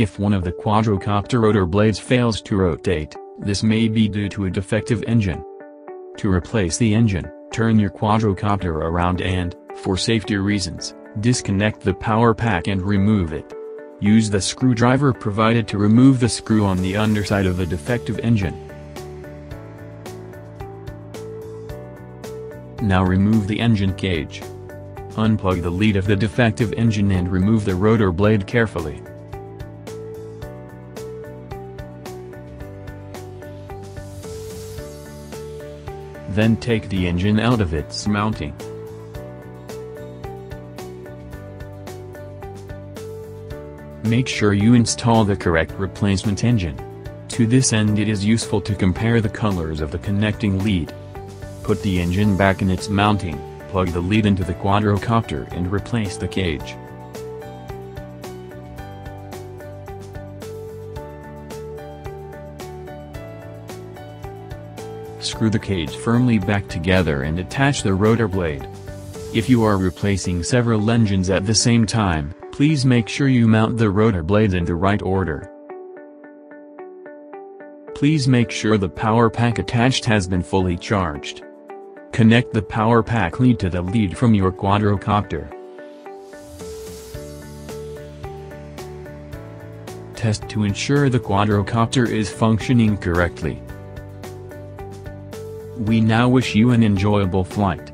If one of the quadrocopter rotor blades fails to rotate, this may be due to a defective engine. To replace the engine, turn your quadrocopter around and, for safety reasons, disconnect the power pack and remove it. Use the screwdriver provided to remove the screw on the underside of the defective engine. Now remove the engine cage. Unplug the lead of the defective engine and remove the rotor blade carefully. Then take the engine out of its mounting. Make sure you install the correct replacement engine. To this end, it is useful to compare the colors of the connecting lead. Put the engine back in its mounting, plug the lead into the quadrocopter and replace the cage. Screw the cage firmly back together and attach the rotor blade. If you are replacing several engines at the same time, please make sure you mount the rotor blades in the right order. Please make sure the power pack attached has been fully charged. Connect the power pack lead to the lead from your quadrocopter. Test to ensure the quadrocopter is functioning correctly. We now wish you an enjoyable flight.